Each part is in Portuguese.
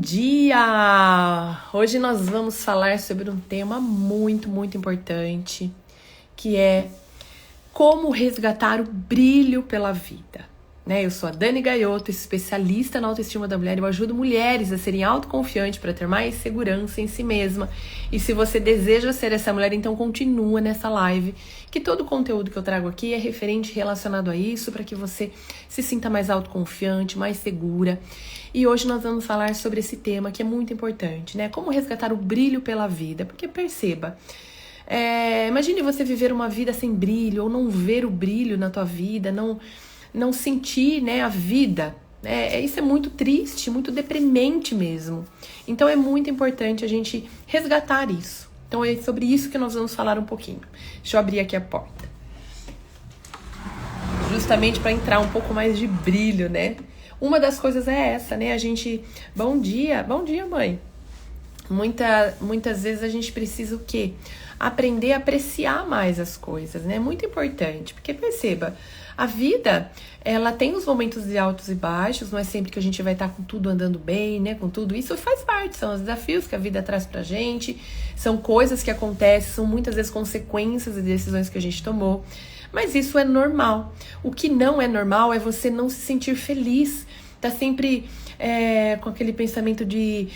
dia! Hoje nós vamos falar sobre um tema muito importante, que é como resgatar o brilho pela vida. Eu sou a Dani Gaiotto, especialista na autoestima da mulher. Eu ajudo mulheres a serem autoconfiantes para ter mais segurança em si mesma. E se você deseja ser essa mulher, então continua nessa live, que todo o conteúdo que eu trago aqui é referente relacionado a isso, para que você se sinta mais autoconfiante, mais segura. E hoje nós vamos falar sobre esse tema que é muito importante, né? Como resgatar o brilho pela vida. Porque perceba, imagine você viver uma vida sem brilho, ou não ver o brilho na tua vida, não sentir, a vida. Isso é muito triste, muito deprimente mesmo. Então é muito importante a gente resgatar isso. Então é sobre isso que nós vamos falar um pouquinho. Deixa eu abrir aqui a porta. Justamente para entrar um pouco mais de brilho, né? Uma das coisas é essa, né? A gente... Bom dia, mãe. Muitas vezes a gente precisa o quê? Aprender a apreciar mais as coisas, né? É muito importante, porque perceba, a vida, ela tem os momentos de altos e baixos, não é sempre que a gente vai estar com tudo andando bem, né? Com tudo isso faz parte, são os desafios que a vida traz pra gente, são coisas que acontecem, são muitas vezes consequências de decisões que a gente tomou, mas isso é normal. O que não é normal é você não se sentir feliz, tá sempre com aquele pensamento de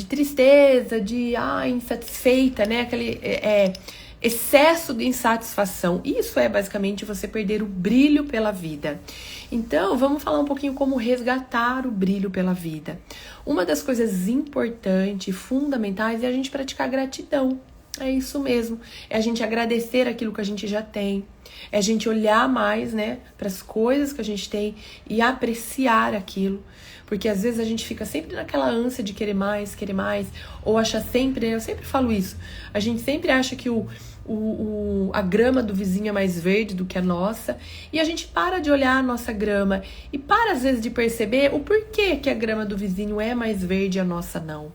tristeza, de insatisfeita, né? Aquele excesso de insatisfação. Isso é basicamente você perder o brilho pela vida. Então, vamos falar um pouquinho como resgatar o brilho pela vida. Uma das coisas importantes e fundamentais é a gente praticar gratidão. É isso mesmo. É a gente agradecer aquilo que a gente já tem. É a gente olhar mais, para as coisas que a gente tem e apreciar aquilo. Porque às vezes a gente fica sempre naquela ânsia de querer mais, ou acha sempre, eu sempre falo isso, a gente sempre acha que a grama do vizinho é mais verde do que a nossa, e a gente para de olhar a nossa grama, e para às vezes de perceber o porquê que a grama do vizinho é mais verde e a nossa não.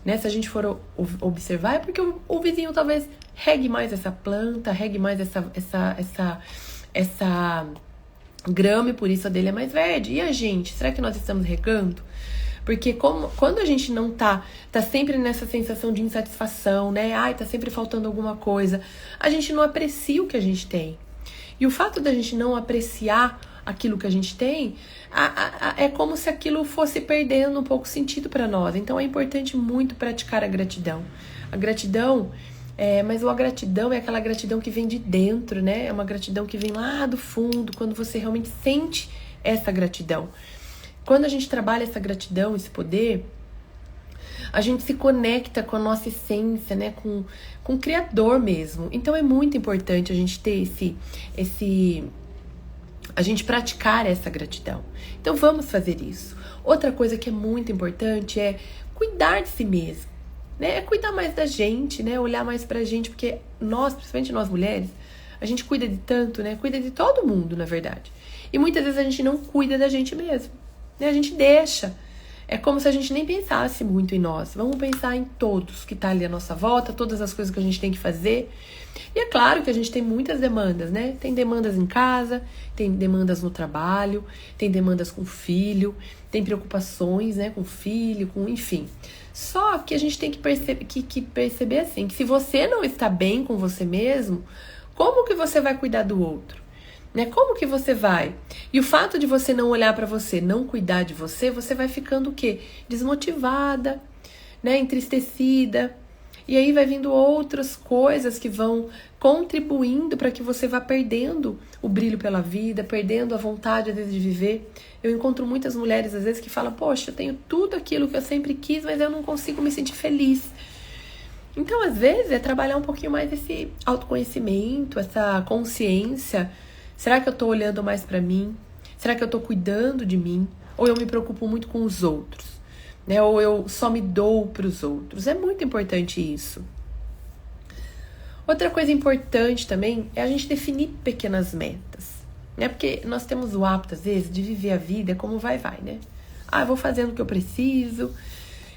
Se a gente for observar, é porque o vizinho talvez regue mais essa planta, regue mais essa grama, e por isso a dele é mais verde. E a gente, será que nós estamos regando? Porque quando a gente não tá sempre nessa sensação de insatisfação, tá sempre faltando alguma coisa, a gente não aprecia o que a gente tem. E o fato da gente não apreciar aquilo que a gente tem, é como se aquilo fosse perdendo um pouco sentido para nós. Então é importante muito praticar a gratidão. A gratidão, mas a gratidão é aquela gratidão que vem de dentro, né? É uma gratidão que vem lá do fundo, quando você realmente sente essa gratidão. Quando a gente trabalha essa gratidão, esse poder, a gente se conecta com a nossa essência, com o Criador mesmo. Então é muito importante a gente ter a gente praticar essa gratidão. Então vamos fazer isso. Outra coisa que é muito importante é cuidar de si mesmo. É cuidar mais da gente, olhar mais pra gente, porque nós, principalmente nós mulheres, a gente cuida de tanto, cuida de todo mundo, na verdade. E muitas vezes a gente não cuida da gente mesmo, a gente deixa. É como se a gente nem pensasse muito em nós. Vamos pensar em todos que tá ali à nossa volta, todas as coisas que a gente tem que fazer. E é claro que a gente tem muitas demandas, Tem demandas em casa, tem demandas no trabalho, tem demandas com o filho, tem preocupações, com o filho, enfim. Só que a gente tem que perceber assim, que se você não está bem com você mesmo, como que você vai cuidar do outro? Como que você vai? E o fato de você não olhar para você, não cuidar de você, você vai ficando o quê? Desmotivada, entristecida. E aí vai vindo outras coisas que vão contribuindo para que você vá perdendo o brilho pela vida, perdendo a vontade, às vezes, de viver. Eu encontro muitas mulheres, às vezes, que falam, poxa, eu tenho tudo aquilo que eu sempre quis, mas eu não consigo me sentir feliz. Então, às vezes, é trabalhar um pouquinho mais esse autoconhecimento, essa consciência. Será que eu estou olhando mais para mim? Será que eu estou cuidando de mim? Ou eu me preocupo muito com os outros? Ou eu só me dou para os outros? É muito importante isso. Outra coisa importante também é a gente definir pequenas metas. Porque nós temos o hábito, às vezes, de viver a vida como vai, eu vou fazendo o que eu preciso.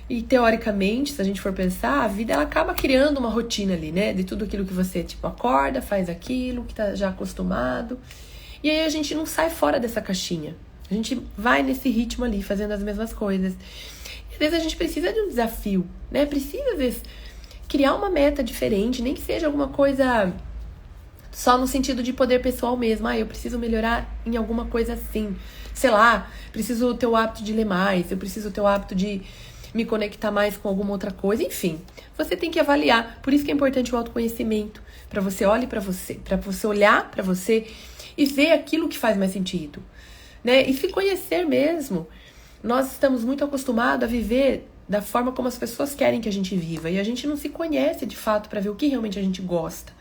E, teoricamente, se a gente for pensar, a vida ela acaba criando uma rotina ali, de tudo aquilo que você, acorda, faz aquilo, que tá já acostumado. E aí a gente não sai fora dessa caixinha. A gente vai nesse ritmo ali, fazendo as mesmas coisas. E vezes a gente precisa de um desafio, né? Precisa, às vezes, criar uma meta diferente, nem que seja alguma coisa só no sentido de poder pessoal mesmo. Eu preciso melhorar em alguma coisa assim. Sei lá, preciso ter o hábito de ler mais, eu preciso ter o hábito de me conectar mais com alguma outra coisa. Enfim, você tem que avaliar. Por isso que é importante o autoconhecimento. Para você olhar para você e ver aquilo que faz mais sentido, né? E se conhecer mesmo. Nós estamos muito acostumados a viver da forma como as pessoas querem que a gente viva. E a gente não se conhece de fato para ver o que realmente a gente gosta,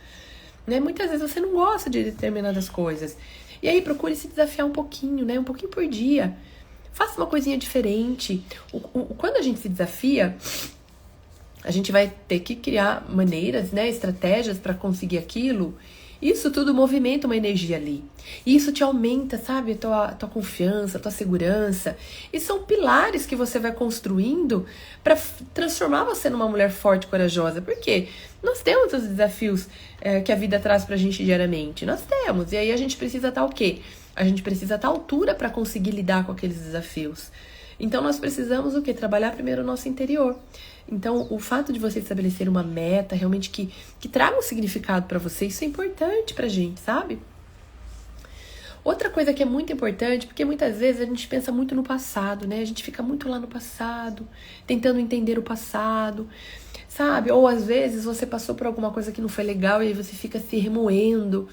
né? Muitas vezes você não gosta de determinadas coisas. E aí procure se desafiar um pouquinho, né? Um pouquinho por dia. Faça uma coisinha diferente. Quando a gente se desafia, a gente vai ter que criar maneiras, né? Estratégias para conseguir aquilo. Isso tudo movimenta uma energia ali. E isso te aumenta, sabe? Tua confiança, tua segurança. E são pilares que você vai construindo para transformar você numa mulher forte e corajosa. Por quê? Nós temos os desafios que a vida traz pra gente diariamente. Nós temos. E aí a gente precisa estar o quê? A gente precisa estar à altura para conseguir lidar com aqueles desafios. Então nós precisamos o quê? Trabalhar primeiro o nosso interior. Então, o fato de você estabelecer uma meta realmente que traga um significado para você, isso é importante pra gente, sabe? Outra coisa que é muito importante, porque muitas vezes a gente pensa muito no passado, né? A gente fica muito lá no passado, tentando entender o passado, sabe? Ou às vezes você passou por alguma coisa que não foi legal e aí você fica se remoendo,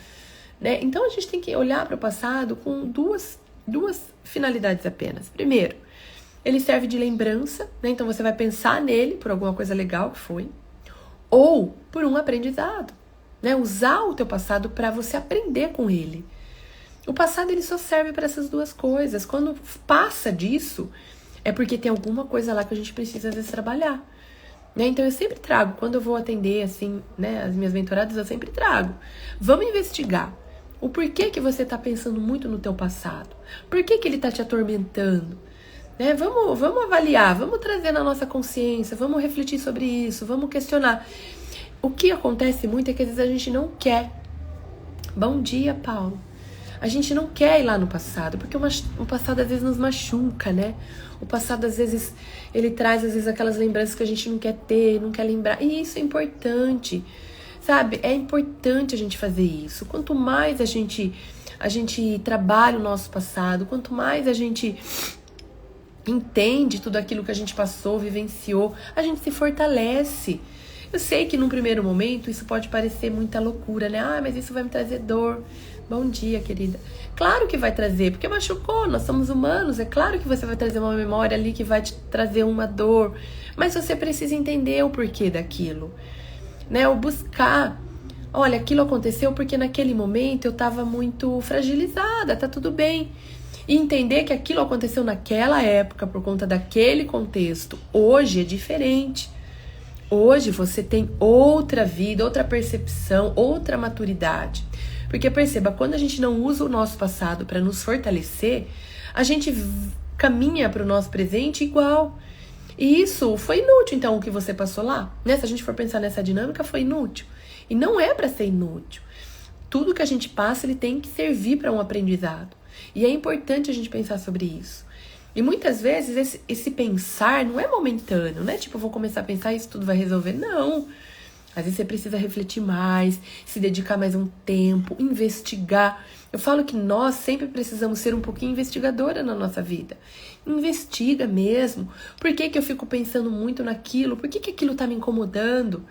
né? Então, a gente tem que olhar para o passado com duas finalidades apenas. Primeiro, ele serve de lembrança, né? Então você vai pensar nele por alguma coisa legal que foi, ou por um aprendizado, né? Usar o teu passado para você aprender com ele. O passado ele só serve para essas duas coisas. Quando passa disso, é porque tem alguma coisa lá que a gente precisa às vezes trabalhar, né? Então eu sempre trago, quando eu vou atender assim, né, as minhas mentoradas, eu sempre trago. Vamos investigar o porquê que você está pensando muito no teu passado. Por que ele está te atormentando? Né? Vamos avaliar, vamos trazer na nossa consciência, vamos refletir sobre isso, vamos questionar. O que acontece muito é que às vezes a gente não quer. Bom dia, Paulo. A gente não quer ir lá no passado, porque o passado às vezes nos machuca, né? O passado às vezes, ele traz às vezes aquelas lembranças que a gente não quer ter, não quer lembrar. E isso é importante, sabe? É importante a gente fazer isso. Quanto mais a gente trabalha o nosso passado, quanto mais a gente entende tudo aquilo que a gente passou, vivenciou, a gente se fortalece. Eu sei que num primeiro momento isso pode parecer muita loucura, né? Mas isso vai me trazer dor. Bom dia, querida. Claro que vai trazer, porque machucou, nós somos humanos. É claro que você vai trazer uma memória ali que vai te trazer uma dor. Mas você precisa entender o porquê daquilo, né? Ou buscar. Olha, aquilo aconteceu porque naquele momento eu estava muito fragilizada, tá tudo bem. E entender que aquilo aconteceu naquela época por conta daquele contexto. Hoje é diferente. Hoje você tem outra vida, outra percepção, outra maturidade. Porque perceba, quando a gente não usa o nosso passado para nos fortalecer, a gente caminha para o nosso presente igual. E isso foi inútil, então, o que você passou lá, né? Se a gente for pensar nessa dinâmica, foi inútil. E não é para ser inútil. Tudo que a gente passa, ele tem que servir para um aprendizado. E é importante a gente pensar sobre isso. E muitas vezes esse pensar não é momentâneo, né? Tipo, eu vou começar a pensar e isso tudo vai resolver. Não. Às vezes você precisa refletir mais, se dedicar mais um tempo, investigar. Eu falo que nós sempre precisamos ser um pouquinho investigadora na nossa vida. Investiga mesmo. Por que eu fico pensando muito naquilo? Por que aquilo tá me incomodando?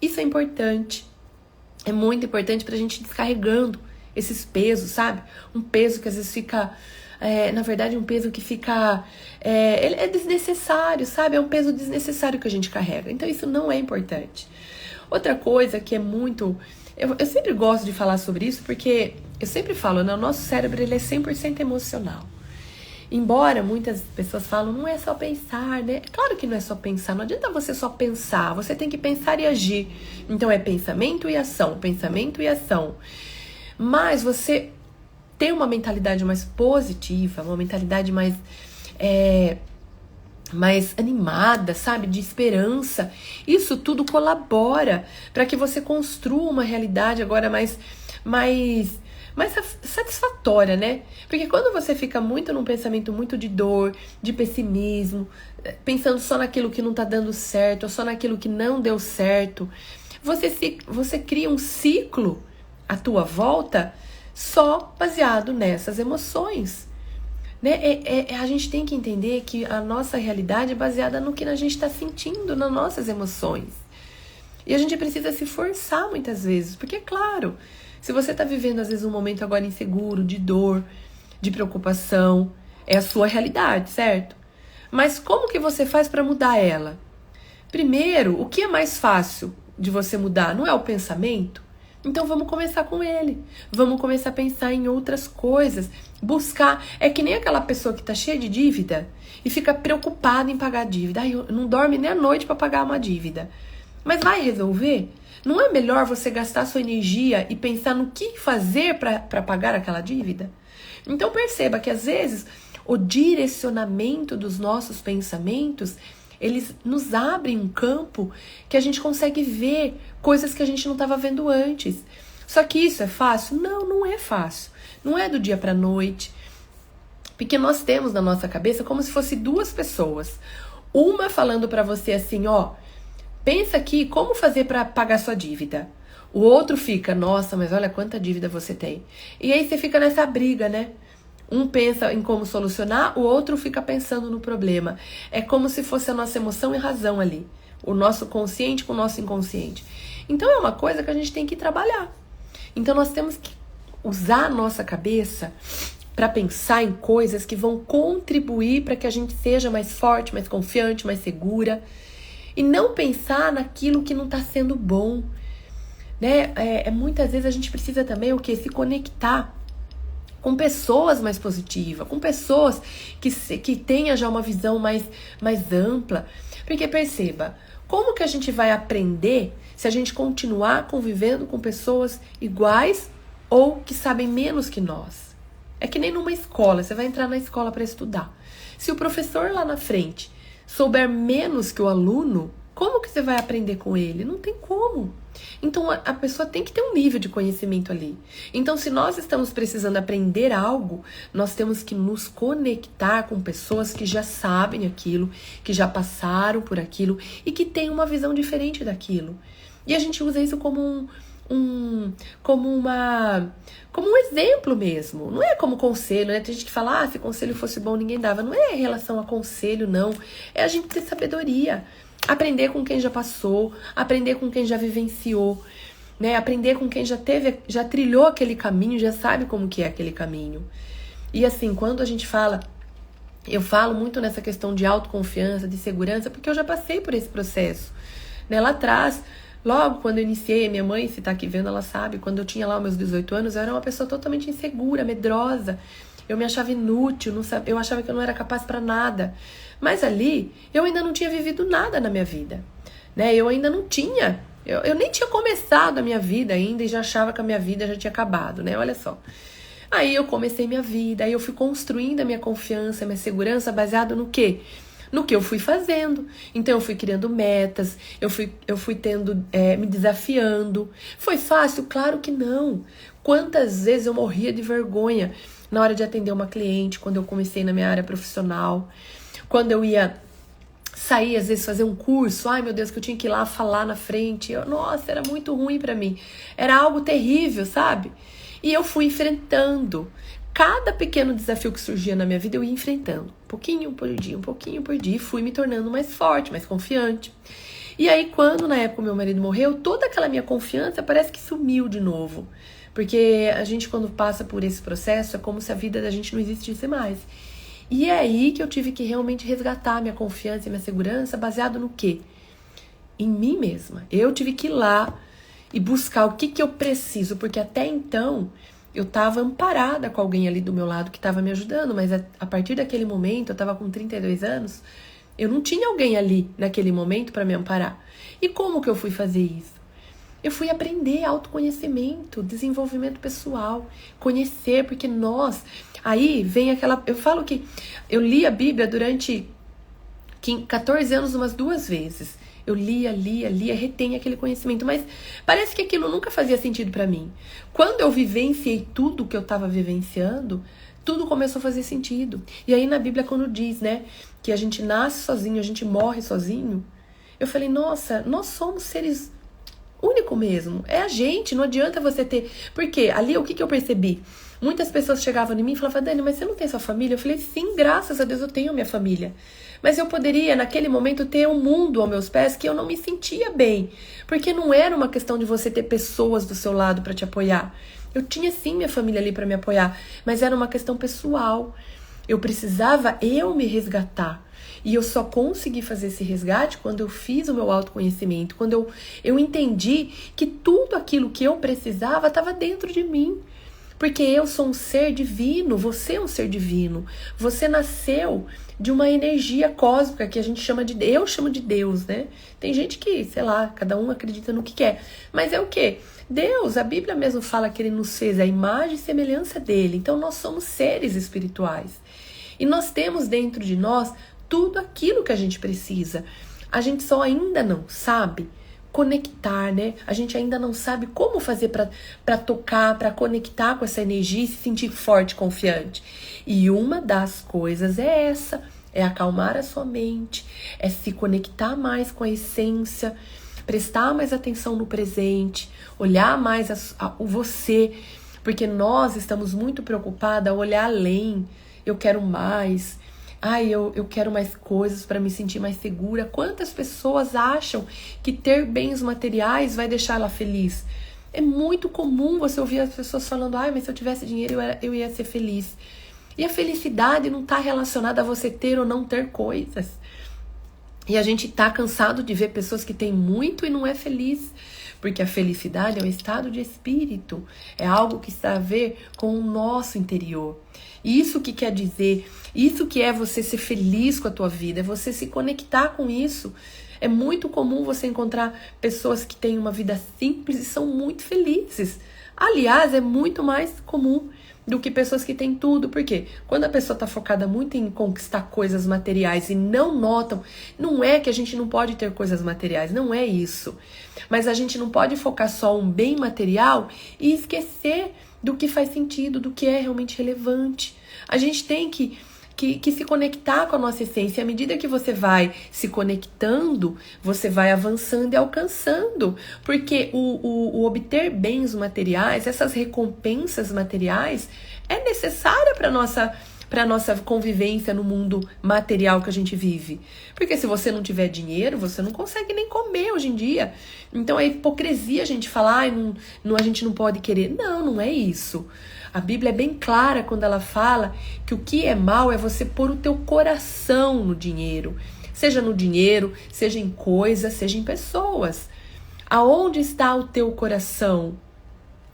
Isso é importante. É muito importante pra gente ir descarregando esses pesos, sabe? Um peso que às vezes fica... na verdade, um peso que fica... ele é desnecessário, sabe? É um peso desnecessário que a gente carrega. Então, isso não é importante. Outra coisa que é muito... Eu sempre gosto de falar sobre isso, porque eu sempre falo, né? O nosso cérebro ele é 100% emocional. Embora muitas pessoas falam, não é só pensar, né? Claro que não é só pensar, não adianta você só pensar, você tem que pensar e agir. Então, é pensamento e ação, pensamento e ação. Mas você ter uma mentalidade mais positiva, uma mentalidade mais animada, sabe? De esperança. Isso tudo colabora para que você construa uma realidade agora mais mais satisfatória, né? Porque quando você fica muito num pensamento muito de dor, de pessimismo, pensando só naquilo que não tá dando certo, ou só naquilo que não deu certo, você cria um ciclo à tua volta só baseado nessas emoções. Né? A gente tem que entender que a nossa realidade é baseada no que a gente está sentindo, nas nossas emoções. E a gente precisa se forçar muitas vezes, porque é claro, se você está vivendo às vezes um momento agora inseguro, de dor, de preocupação, é a sua realidade, certo? Mas como que você faz para mudar ela? Primeiro, o que é mais fácil de você mudar? Não é o pensamento? Então vamos começar com ele. Vamos começar a pensar em outras coisas. Buscar. É que nem aquela pessoa que está cheia de dívida e fica preocupada em pagar a dívida. Ai, não dorme nem à noite para pagar uma dívida. Mas vai resolver? Não é melhor você gastar sua energia e pensar no que fazer para pagar aquela dívida? Então perceba que às vezes o direcionamento dos nossos pensamentos, eles nos abrem um campo que a gente consegue ver coisas que a gente não estava vendo antes. Só que isso é fácil? Não, não é fácil. Não é do dia para a noite. Porque nós temos na nossa cabeça como se fosse duas pessoas. Uma falando para você assim, ó, pensa aqui como fazer para pagar sua dívida. O outro fica, nossa, mas olha quanta dívida você tem. E aí você fica nessa briga, né? Um pensa em como solucionar, o outro fica pensando no problema. É como se fosse a nossa emoção e razão ali. O nosso consciente com o nosso inconsciente. Então é uma coisa que a gente tem que trabalhar. Então nós temos que usar a nossa cabeça para pensar em coisas que vão contribuir para que a gente seja mais forte, mais confiante, mais segura. E não pensar naquilo que não está sendo bom. Né? Muitas vezes a gente precisa também o quê? Se conectar com pessoas mais positivas, com pessoas que tenham já uma visão mais ampla. Porque perceba, como que a gente vai aprender se a gente continuar convivendo com pessoas iguais ou que sabem menos que nós? É que nem numa escola, você vai entrar na escola para estudar. Se o professor lá na frente souber menos que o aluno, como que você vai aprender com ele? Não tem como. Então a pessoa tem que ter um nível de conhecimento ali. Então se nós estamos precisando aprender algo, nós temos que nos conectar com pessoas que já sabem aquilo, que já passaram por aquilo e que têm uma visão diferente daquilo. E a gente usa isso como um exemplo mesmo. Não é como conselho, né? Tem gente que fala, se conselho fosse bom ninguém dava. Não é em relação a conselho, não. É a gente ter sabedoria. Aprender com quem já passou, aprender com quem já vivenciou, né? Aprender com quem já trilhou aquele caminho, já sabe como que é aquele caminho. E assim, quando a gente fala, eu falo muito nessa questão de autoconfiança, de segurança, porque eu já passei por esse processo, né? Lá atrás, logo quando eu iniciei, minha mãe, se tá aqui vendo, ela sabe, quando eu tinha lá os meus 18 anos, eu era uma pessoa totalmente insegura, medrosa. Eu me achava inútil, eu achava que eu não era capaz para nada. Mas ali, eu ainda não tinha vivido nada na minha vida, né? Eu ainda não tinha, eu nem tinha começado a minha vida ainda e já achava que a minha vida já tinha acabado, né? Olha só. Aí eu comecei minha vida, aí eu fui construindo a minha confiança, a minha segurança baseado no quê? No que eu fui fazendo. Então eu fui criando metas, eu fui tendo, me desafiando. Foi fácil? Claro que não. Quantas vezes eu morria de vergonha na hora de atender uma cliente, quando eu comecei na minha área profissional, quando eu ia sair, às vezes, fazer um curso, ai meu Deus, que eu tinha que ir lá falar na frente, nossa, era muito ruim pra mim, era algo terrível, sabe? E eu fui enfrentando, cada pequeno desafio que surgia na minha vida, eu ia enfrentando, um pouquinho por dia, e fui me tornando mais forte, mais confiante. E aí, quando na época o meu marido morreu, toda aquela minha confiança parece que sumiu de novo, porque a gente, quando passa por esse processo, é como se a vida da gente não existisse mais. E é aí que eu tive que realmente resgatar minha confiança e minha segurança baseado no quê? Em mim mesma. Eu tive que ir lá e buscar o que eu preciso, porque até então eu estava amparada com alguém ali do meu lado que estava me ajudando, mas a partir daquele momento, eu estava com 32 anos, eu não tinha alguém ali naquele momento para me amparar. E como que eu fui fazer isso? Eu fui aprender autoconhecimento, desenvolvimento pessoal, conhecer, porque aí vem aquela... Eu falo que eu li a Bíblia durante 14 anos umas 2 vezes. Eu lia, retenha aquele conhecimento, mas parece que aquilo nunca fazia sentido pra mim. Quando eu vivenciei tudo que eu tava vivenciando, tudo começou a fazer sentido. E aí na Bíblia quando diz, né, que a gente nasce sozinho, a gente morre sozinho, eu falei, nossa, nós somos seres únicos mesmo. É a gente, não adianta você ter... Porque ali o que eu percebi? Muitas pessoas chegavam em mim e falavam, Dani, mas você não tem sua família? Eu falei, sim, graças a Deus eu tenho minha família. Mas eu poderia, naquele momento, ter um mundo aos meus pés que eu não me sentia bem. Porque não era uma questão de você ter pessoas do seu lado para te apoiar. Eu tinha sim minha família ali para me apoiar, mas era uma questão pessoal. Eu precisava me resgatar. E eu só consegui fazer esse resgate quando eu fiz o meu autoconhecimento, quando eu entendi que tudo aquilo que eu precisava estava dentro de mim. Porque eu sou um ser divino, você é um ser divino. Você nasceu de uma energia cósmica que a gente chama de... Eu chamo de Deus, né? Tem gente que, sei lá, cada um acredita no que quer. Mas é o quê? Deus, a Bíblia mesmo fala que Ele nos fez a imagem e semelhança dEle. Então nós somos seres espirituais. E nós temos dentro de nós tudo aquilo que a gente precisa. A gente só ainda não sabe conectar, né? A gente ainda não sabe como fazer para tocar, para conectar com essa energia e se sentir forte, confiante. E uma das coisas é essa, é acalmar a sua mente, é se conectar mais com a essência, prestar mais atenção no presente, olhar mais o você, porque nós estamos muito preocupados a olhar além. Eu quero mais. Eu quero mais coisas para me sentir mais segura. Quantas pessoas acham que ter bens materiais vai deixar ela feliz? É muito comum você ouvir as pessoas falando, mas se eu tivesse dinheiro eu ia ser feliz. E a felicidade não está relacionada a você ter ou não ter coisas. E a gente tá cansado de ver pessoas que têm muito e não é feliz. Porque a felicidade é um estado de espírito. É algo que está a ver com o nosso interior. Isso que quer dizer, isso que é você ser feliz com a tua vida, é você se conectar com isso. É muito comum você encontrar pessoas que têm uma vida simples e são muito felizes. Aliás, é muito mais comum do que pessoas que têm tudo. Por quê? Quando a pessoa está focada muito em conquistar coisas materiais e não notam, não é que a gente não pode ter coisas materiais, não é isso. Mas a gente não pode focar só um bem material e esquecer do que faz sentido, do que é realmente relevante. A gente tem que se conectar com a nossa essência. À medida que você vai se conectando, você vai avançando e alcançando. Porque o obter bens materiais, essas recompensas materiais, é necessária para a nossa convivência no mundo material que a gente vive. Porque se você não tiver dinheiro, você não consegue nem comer hoje em dia. Então é hipocrisia a gente falar, a gente não pode querer. Não é isso. A Bíblia é bem clara quando ela fala que o que é mal é você pôr o teu coração no dinheiro. Seja no dinheiro, seja em coisas, seja em pessoas. Aonde está o teu coração?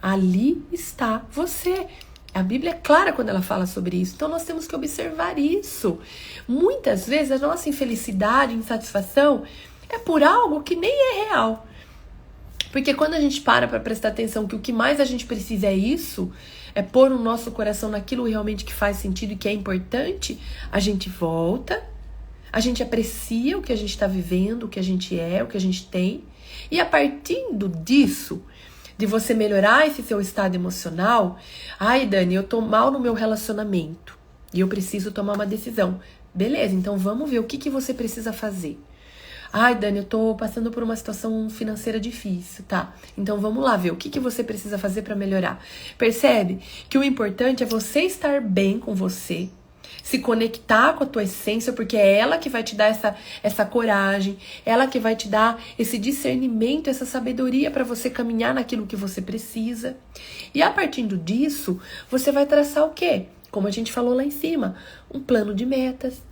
Ali está você. A Bíblia é clara quando ela fala sobre isso. Então nós temos que observar isso. Muitas vezes a nossa infelicidade, insatisfação é por algo que nem é real. Porque quando a gente para prestar atenção que o que mais a gente precisa é isso, é pôr o nosso coração naquilo realmente que faz sentido e que é importante, a gente volta, a gente aprecia o que a gente está vivendo, o que a gente é, o que a gente tem. E a partir disso, de você melhorar esse seu estado emocional, Dani, eu tô mal no meu relacionamento e eu preciso tomar uma decisão. Beleza, então vamos ver o que você precisa fazer. Dani, eu tô passando por uma situação financeira difícil, tá? Então vamos lá ver o que você precisa fazer para melhorar. Percebe que o importante é você estar bem com você, se conectar com a tua essência, porque é ela que vai te dar essa coragem, ela que vai te dar esse discernimento, essa sabedoria para você caminhar naquilo que você precisa. E a partir disso, você vai traçar o quê? Como a gente falou lá em cima, um plano de metas,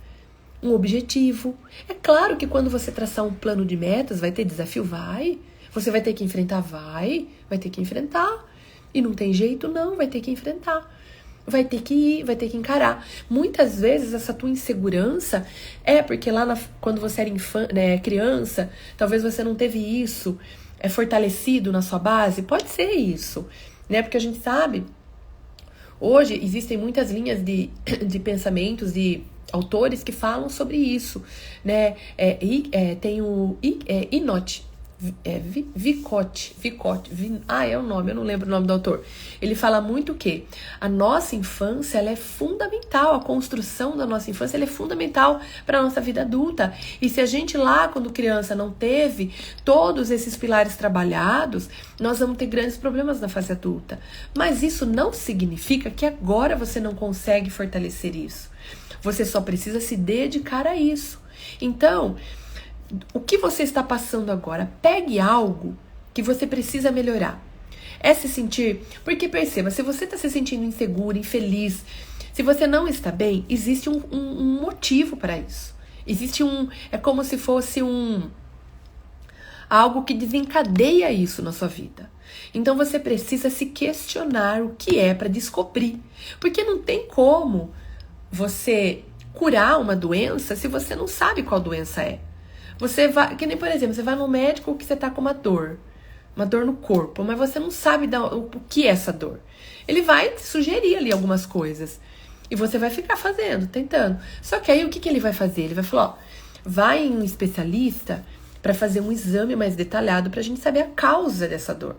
um objetivo. É claro que quando você traçar um plano de metas, vai ter desafio? Vai. Você vai ter que enfrentar? Vai ter que enfrentar. E não tem jeito? Não, vai ter que enfrentar. Vai ter que ir, vai ter que encarar. Muitas vezes essa tua insegurança é porque lá quando você era criança, talvez você não teve isso fortalecido na sua base. Pode ser isso, né? Porque a gente sabe, hoje existem muitas linhas de pensamentos, de autores que falam sobre isso, né? Tem o Enoch Vicote, é o nome, eu não lembro o nome do autor. Ele fala muito que a nossa infância, ela é fundamental, a construção da nossa infância, ela é fundamental para a nossa vida adulta. E se a gente lá, quando criança, não teve todos esses pilares trabalhados, nós vamos ter grandes problemas na fase adulta. Mas isso não significa que agora você não consegue fortalecer isso. Você só precisa se dedicar a isso. Então, o que você está passando agora? Pegue algo que você precisa melhorar. É se sentir... Porque perceba, se você está se sentindo inseguro, infeliz, se você não está bem, existe um motivo para isso. Existe É como se fosse algo que desencadeia isso na sua vida. Então você precisa se questionar o que é para descobrir. Porque não tem como você curar uma doença se você não sabe qual doença é. Você vai, que nem por exemplo, você vai no médico que você tá com uma dor no corpo, mas você não sabe o que é essa dor. Ele vai te sugerir ali algumas coisas e você vai ficar fazendo, tentando. Só que aí o que ele vai fazer? Ele vai falar, ó, vai em um especialista para fazer um exame mais detalhado pra gente saber a causa dessa dor.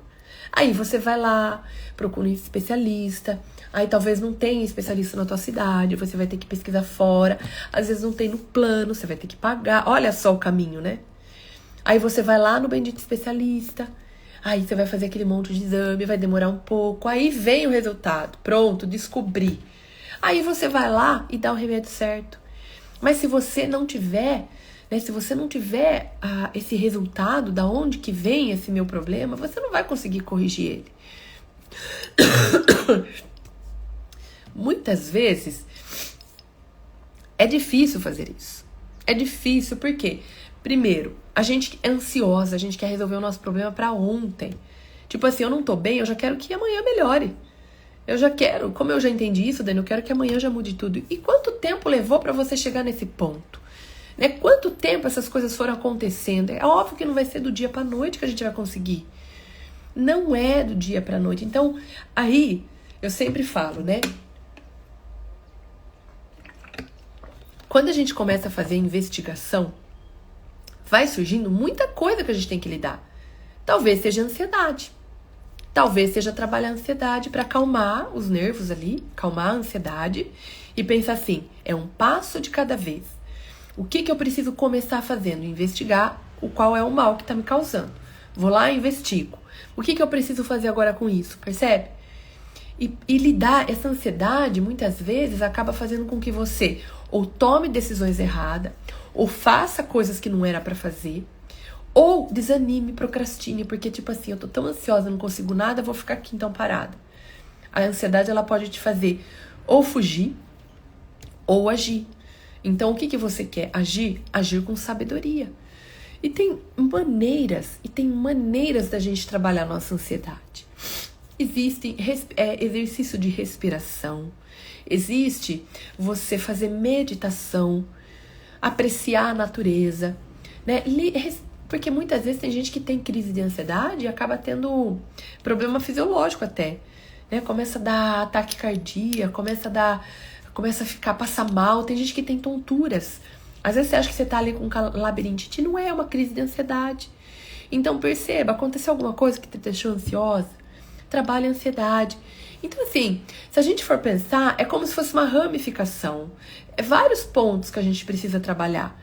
Aí você vai lá, procura um especialista. Aí talvez não tenha especialista na tua cidade, você vai ter que pesquisar fora. Às vezes não tem no plano, você vai ter que pagar. Olha só o caminho, né? Aí você vai lá no bendito especialista. Aí você vai fazer aquele monte de exame, vai demorar um pouco. Aí vem o resultado. Pronto, descobri. Aí você vai lá e dá o remédio certo. Mas se você não tiver, né? Se você não tiver esse resultado, da onde que vem esse meu problema, você não vai conseguir corrigir ele. Muitas vezes é difícil fazer isso. É difícil porque, primeiro, a gente é ansiosa, a gente quer resolver o nosso problema pra ontem. Tipo assim, eu não tô bem, eu já quero que amanhã melhore. Eu já quero, como eu já entendi isso, Dani, eu quero que amanhã já mude tudo. E quanto tempo levou pra você chegar nesse ponto? Né? Quanto tempo essas coisas foram acontecendo? É óbvio que não vai ser do dia pra noite que a gente vai conseguir. Não é do dia pra noite. Então, aí, eu sempre falo, né? Quando a gente começa a fazer investigação, vai surgindo muita coisa que a gente tem que lidar. Talvez seja ansiedade. Talvez seja trabalhar a ansiedade para acalmar os nervos ali, acalmar a ansiedade e pensar assim, é um passo de cada vez. O que eu preciso começar fazendo? Investigar qual é o mal que está me causando. Vou lá e investigo. O que eu preciso fazer agora com isso? Percebe? E lidar, essa ansiedade, muitas vezes, acaba fazendo com que você ou tome decisões erradas, ou faça coisas que não era pra fazer, ou desanime, procrastine, porque tipo assim, eu tô tão ansiosa, não consigo nada, vou ficar aqui então parada. A ansiedade, ela pode te fazer ou fugir, ou agir. Então, o que você quer? Agir? Agir com sabedoria. E tem maneiras da gente trabalhar a nossa ansiedade. Existe exercício de respiração, existe você fazer meditação, apreciar a natureza, né? Porque muitas vezes tem gente que tem crise de ansiedade e acaba tendo problema fisiológico até, né? Começa a dar ataque cardíaco, começa a passar mal, tem gente que tem tonturas. Às vezes você acha que você tá ali com labirintite, não é uma crise de ansiedade. Então perceba, aconteceu alguma coisa que te deixou ansiosa? Trabalhe a ansiedade. Então assim, se a gente for pensar, é como se fosse uma ramificação. É vários pontos que a gente precisa trabalhar.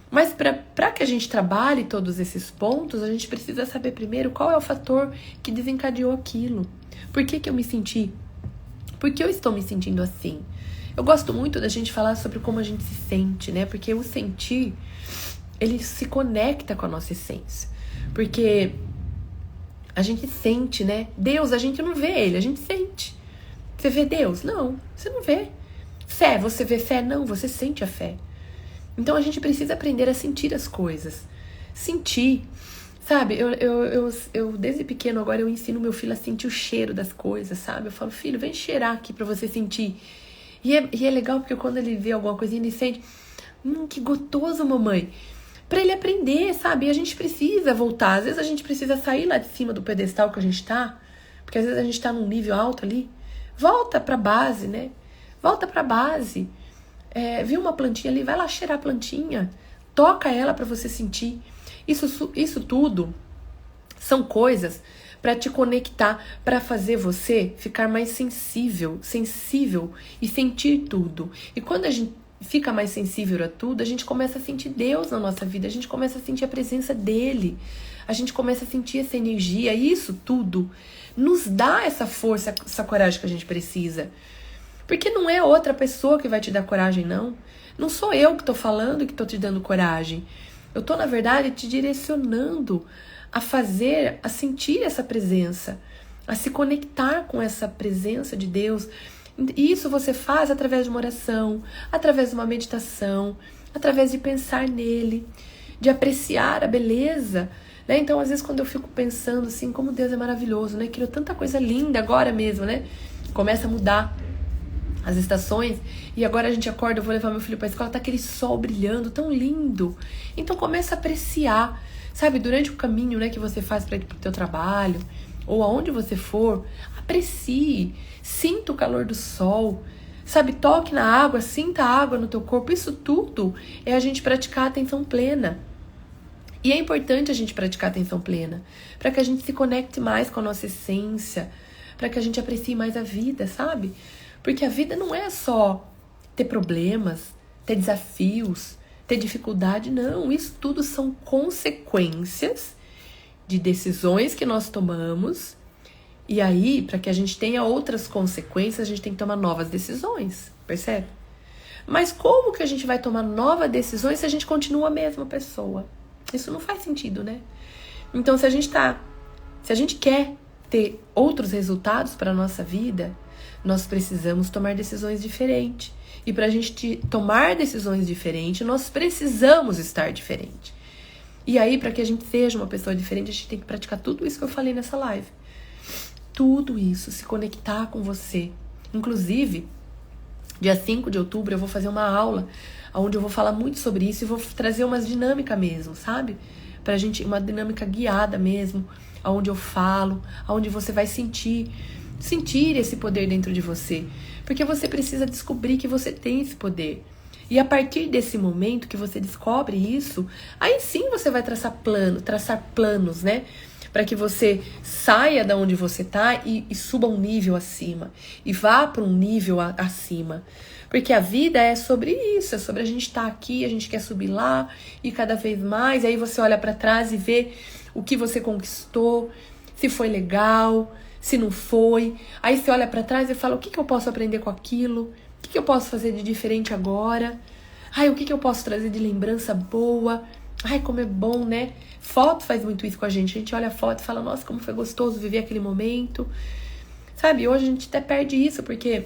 Mas para que a gente trabalhe todos esses pontos, a gente precisa saber primeiro qual é o fator que desencadeou aquilo. Por que eu me senti? Por que eu estou me sentindo assim? Eu gosto muito da gente falar sobre como a gente se sente, né? Porque o sentir, ele se conecta com a nossa essência. Porque a gente sente, né? Deus, a gente não vê ele, a gente sente. Você vê Deus? Não, você não vê. Fé, você vê fé? Não, você sente a fé. Então a gente precisa aprender a sentir as coisas. Sentir. Sabe, eu desde pequeno agora eu ensino meu filho a sentir o cheiro das coisas, sabe? Eu falo, filho, vem cheirar aqui pra você sentir. E é legal porque quando ele vê alguma coisinha, ele sente, que gostoso, mamãe. Pra ele aprender, sabe? E a gente precisa voltar. Às vezes a gente precisa sair lá de cima do pedestal que a gente tá, porque às vezes a gente tá num nível alto ali. Volta pra base, né? Volta pra base. Viu uma plantinha ali, vai lá cheirar a plantinha. Toca ela para você sentir. Isso tudo são coisas para te conectar, para fazer você ficar mais sensível e sentir tudo. E quando a gente fica mais sensível a tudo, a gente começa a sentir Deus na nossa vida, a gente começa a sentir a presença dele, a gente começa a sentir essa energia, e isso tudo nos dá essa força, essa coragem que a gente precisa. Porque não é outra pessoa que vai te dar coragem, não. Não sou eu que tô falando e que tô te dando coragem. Eu tô, na verdade, te direcionando a sentir essa presença, a se conectar com essa presença de Deus. E isso você faz através de uma oração, através de uma meditação, através de pensar nele, de apreciar a beleza, né? Então, às vezes, quando eu fico pensando assim, como Deus é maravilhoso, né? Criou tanta coisa linda agora mesmo, né? Começa a mudar as estações, e agora a gente acorda, eu vou levar meu filho pra escola, tá aquele sol brilhando, tão lindo. Então começa a apreciar, sabe, durante o caminho, né, que você faz para ir pro teu trabalho, ou aonde você for, aprecie, sinta o calor do sol, sabe, toque na água, sinta a água no teu corpo. Isso tudo é a gente praticar a atenção plena. E é importante a gente praticar a atenção plena, para que a gente se conecte mais com a nossa essência, para que a gente aprecie mais a vida, sabe? Porque a vida não é só ter problemas, ter desafios, ter dificuldade, não. Isso tudo são consequências de decisões que nós tomamos. E aí, para que a gente tenha outras consequências, a gente tem que tomar novas decisões, percebe? Mas como que a gente vai tomar novas decisões se a gente continua a mesma pessoa? Isso não faz sentido, né? Então, se a gente quer ter outros resultados para a nossa vida, nós precisamos tomar decisões diferentes. E para a gente tomar decisões diferentes, nós precisamos estar diferente. E aí, para que a gente seja uma pessoa diferente, a gente tem que praticar tudo isso que eu falei nessa live. Tudo isso, se conectar com você. Inclusive, dia 5 de outubro eu vou fazer uma aula onde eu vou falar muito sobre isso e vou trazer umas dinâmicas mesmo, sabe? Pra gente, uma dinâmica guiada mesmo, onde eu falo, onde você vai sentir esse poder dentro de você. Porque você precisa descobrir que você tem esse poder. E a partir desse momento que você descobre isso, aí sim você vai traçar planos, né? Para que você saia da onde você tá e suba um nível acima. E vá para um nível acima. Porque a vida é sobre isso, é sobre a gente estar aqui, a gente quer subir lá e cada vez mais. Aí você olha para trás e vê o que você conquistou, se foi legal, se não foi. Aí você olha pra trás e fala, o que eu posso aprender com aquilo? O que eu posso fazer de diferente agora? Ai, o que eu posso trazer de lembrança boa? Ai, como é bom, né? Foto faz muito isso com a gente. A gente olha a foto e fala, nossa, como foi gostoso viver aquele momento. Sabe, hoje a gente até perde isso, porque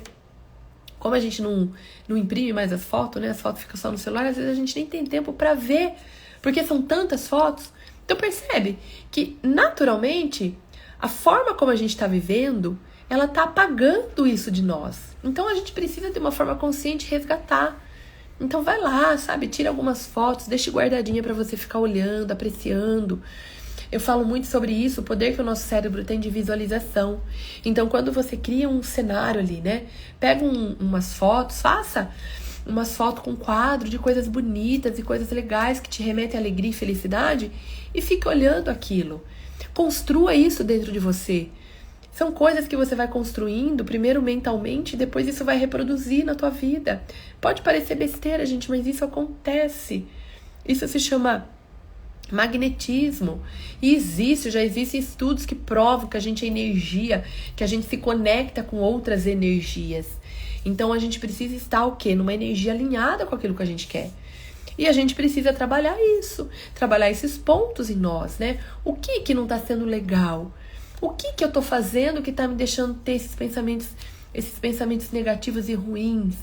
como a gente não imprime mais as fotos, né? As fotos ficam só no celular, às vezes a gente nem tem tempo pra ver, porque são tantas fotos. Então percebe que, naturalmente, a forma como a gente está vivendo, ela está apagando isso de nós. Então a gente precisa de uma forma consciente resgatar. Então vai lá, sabe? Tira algumas fotos, deixa guardadinha para você ficar olhando, apreciando. Eu falo muito sobre isso, o poder que o nosso cérebro tem de visualização. Então quando você cria um cenário ali, né? Pega umas fotos, faça umas fotos com quadro de coisas bonitas e coisas legais que te remetem à alegria e felicidade e fique olhando aquilo. Construa isso dentro de você. São coisas que você vai construindo, primeiro mentalmente, e depois isso vai reproduzir na tua vida. Pode parecer besteira, gente, mas isso acontece. Isso se chama magnetismo. E já existem estudos que provam que a gente é energia, que a gente se conecta com outras energias. Então a gente precisa estar o quê? Numa energia alinhada com aquilo que a gente quer. E a gente precisa trabalhar isso, trabalhar esses pontos em nós, né? O que não tá sendo legal? O que eu tô fazendo que tá me deixando ter esses pensamentos negativos e ruins?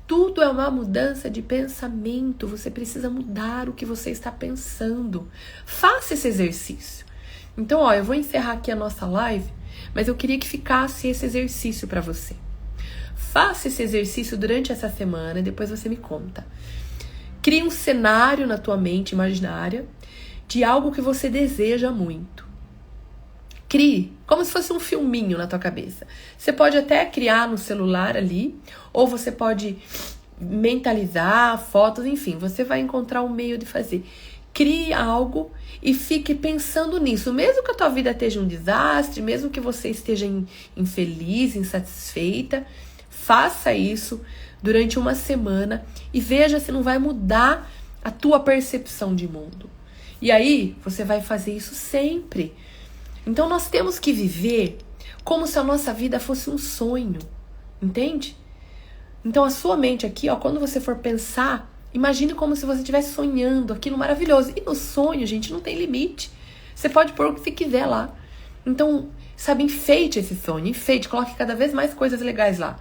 Tudo é uma mudança de pensamento. Você precisa mudar o que você está pensando. Faça esse exercício. Então, eu vou encerrar aqui a nossa live, mas eu queria que ficasse esse exercício para você. Faça esse exercício durante essa semana e depois você me conta. Crie um cenário na tua mente imaginária de algo que você deseja muito. Crie como se fosse um filminho na tua cabeça. Você pode até criar no celular ali, ou você pode mentalizar, fotos, enfim, você vai encontrar um meio de fazer. Crie algo e fique pensando nisso. Mesmo que a tua vida esteja um desastre, mesmo que você esteja infeliz, insatisfeita, faça isso durante uma semana e veja se não vai mudar a tua percepção de mundo. E aí, você vai fazer isso sempre. Então, nós temos que viver como se a nossa vida fosse um sonho, entende? Então, a sua mente aqui, ó, quando você for pensar, imagine como se você estivesse sonhando aquilo maravilhoso. E no sonho, gente, não tem limite. Você pode pôr o que você quiser lá. Então, sabe, enfeite esse sonho, enfeite, coloque cada vez mais coisas legais lá.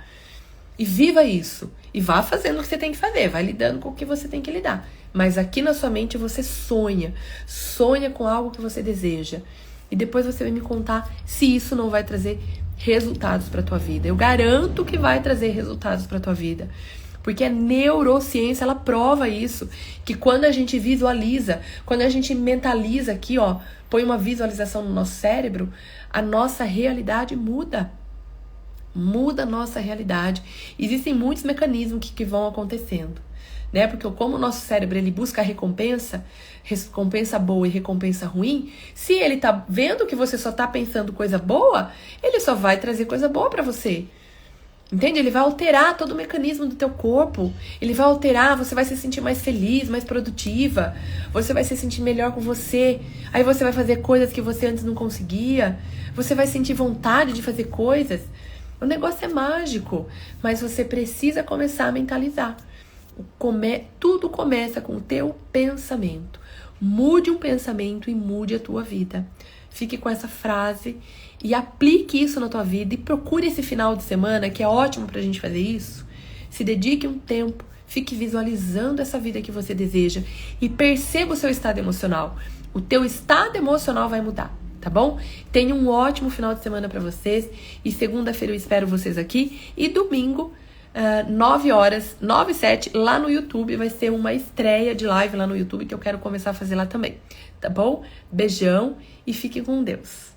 E viva isso. E vá fazendo o que você tem que fazer, vai lidando com o que você tem que lidar. Mas aqui na sua mente você sonha com algo que você deseja. E depois você vai me contar se isso não vai trazer resultados para tua vida. Eu garanto que vai trazer resultados para tua vida. Porque a neurociência, ela prova isso, que quando a gente visualiza, quando a gente mentaliza aqui, ó, põe uma visualização no nosso cérebro, a nossa realidade muda. Muda a nossa realidade. Existem muitos mecanismos que vão acontecendo, né? Porque como o nosso cérebro, ele busca a recompensa boa e recompensa ruim, se ele tá vendo que você só tá pensando coisa boa, ele só vai trazer coisa boa pra você. Entende? Ele vai alterar todo o mecanismo do teu corpo. Ele vai alterar, você vai se sentir mais feliz, mais produtiva. Você vai se sentir melhor com você. Aí você vai fazer coisas que você antes não conseguia. Você vai sentir vontade de fazer coisas. O negócio é mágico, mas você precisa começar a mentalizar. Tudo começa com o teu pensamento. Mude um pensamento e mude a tua vida. Fique com essa frase e aplique isso na tua vida e procure esse final de semana, que é ótimo pra gente fazer isso. Se dedique um tempo, fique visualizando essa vida que você deseja e perceba o seu estado emocional. O teu estado emocional vai mudar, tá bom? Tenha um ótimo final de semana pra vocês e segunda-feira eu espero vocês aqui e domingo 9 horas, 9 e 7, lá no YouTube, vai ser uma estreia de live lá no YouTube que eu quero começar a fazer lá também, tá bom? Beijão e fique com Deus.